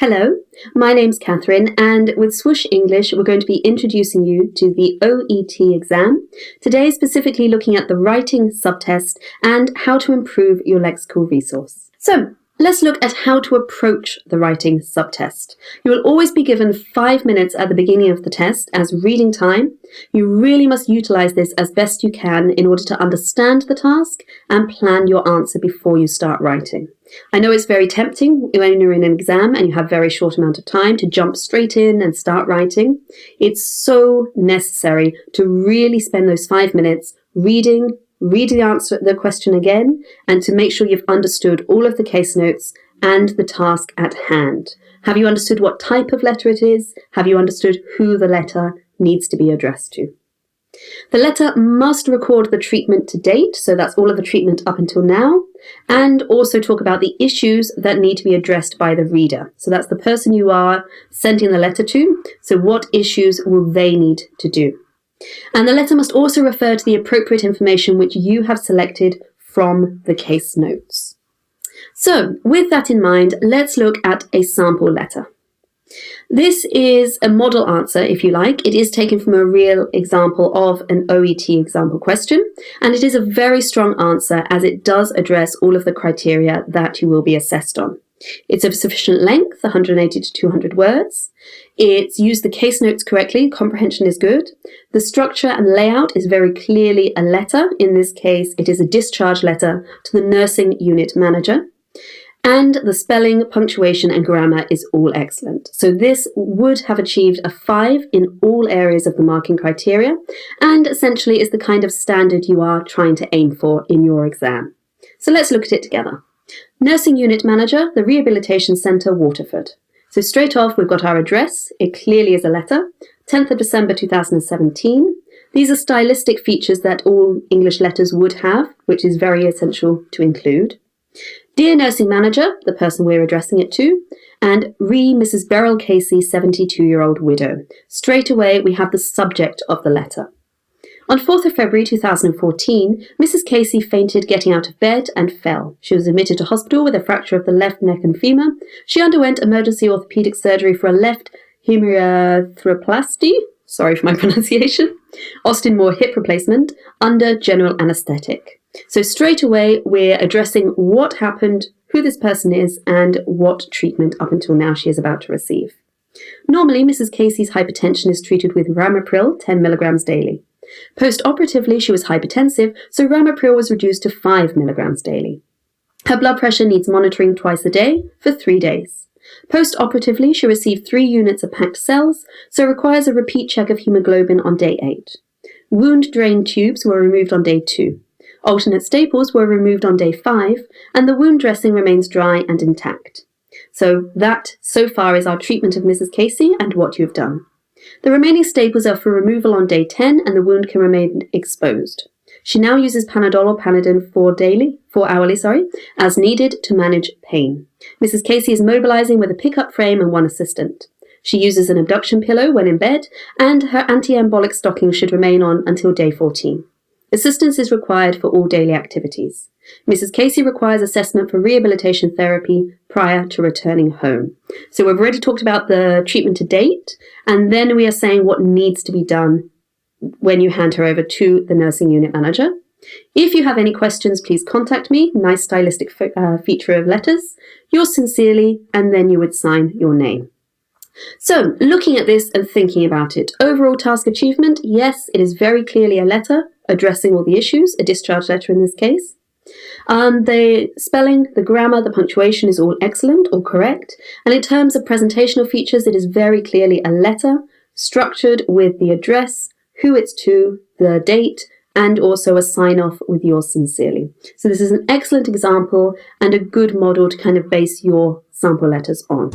Hello, my name's Catherine, and with Swoosh English, we're going to be introducing you to the OET exam. Today, specifically looking at the writing subtest and how to improve your lexical resource. So, let's look at how to approach the writing subtest. You will always be given 5 minutes at the beginning of the test as reading time. You really must utilize this as best you can in order to understand the task and plan your answer before you start writing. I know it's very tempting when you're in an exam and you have a very short amount of time to jump straight in and start writing. It's so necessary to really spend those 5 minutes reading the question again, and to make sure you've understood all of the case notes and the task at hand. Have you understood what type of letter it is? Have you understood who the letter needs to be addressed to? The letter must record the treatment to date, so that's all of the treatment up until now, and also talk about the issues that need to be addressed by the reader. So that's the person you are sending the letter to, so what issues will they need to do? And the letter must also refer to the appropriate information which you have selected from the case notes. So, with that in mind, let's look at a sample letter. This is a model answer, if you like. It is taken from a real example of an OET example question, and it is a very strong answer as it does address all of the criteria that you will be assessed on. It's of sufficient length, 180 to 200 words. It's used the case notes correctly, comprehension is good. The structure and layout is very clearly a letter. In this case, it is a discharge letter to the nursing unit manager. And the spelling, punctuation and grammar is all excellent. So this would have achieved a 5 in all areas of the marking criteria, and essentially is the kind of standard you are trying to aim for in your exam. So let's look at it together. Nursing Unit Manager, the Rehabilitation Centre, Waterford. So straight off, we've got our address. It clearly is a letter. 10th of December 2017. These are stylistic features that all English letters would have, which is very essential to include. Dear Nursing Manager, the person we're addressing it to, and Mrs. Beryl Casey, 72-year-old widow. Straight away, we have the subject of the letter. On 4th of February 2014, Mrs. Casey fainted getting out of bed and fell. She was admitted to hospital with a fracture of the left neck and femur. She underwent emergency orthopaedic surgery for a left hemiarthroplasty, sorry for my pronunciation, Austin Moore hip replacement, under general anaesthetic. So straight away, we're addressing what happened, who this person is, and what treatment up until now she is about to receive. Normally, Mrs. Casey's hypertension is treated with Ramipril, 10 milligrams daily. Post-operatively, she was hypertensive, so Ramipril was reduced to 5 milligrams daily. Her blood pressure needs monitoring twice a day for 3 days. Post-operatively, she received 3 units of packed cells, so requires a repeat check of hemoglobin on day 8. Wound drain tubes were removed on day 2. Alternate staples were removed on day 5, and the wound dressing remains dry and intact. So that, so far, is our treatment of Mrs. Casey and what you've done. The remaining staples are for removal on day 10, and the wound can remain exposed. She now uses Panadol or Panadin 4 hourly, as needed to manage pain. Mrs. Casey is mobilizing with a pickup frame and 1 assistant. She uses an abduction pillow when in bed, and her anti-embolic stocking should remain on until day 14. Assistance is required for all daily activities. Mrs. Casey requires assessment for rehabilitation therapy prior to returning home. So we've already talked about the treatment to date, and then we are saying what needs to be done when you hand her over to the nursing unit manager. If you have any questions, please contact me. Nice stylistic feature of letters. Yours sincerely, and then you would sign your name. So, looking at this and thinking about it, overall task achievement, yes, it is very clearly a letter addressing all the issues, a discharge letter in this case. The spelling, the grammar, the punctuation is all excellent, all correct. And in terms of presentational features, it is very clearly a letter, structured with the address, who it's to, the date, and also a sign-off with yours sincerely. So this is an excellent example and a good model to kind of base your sample letters on.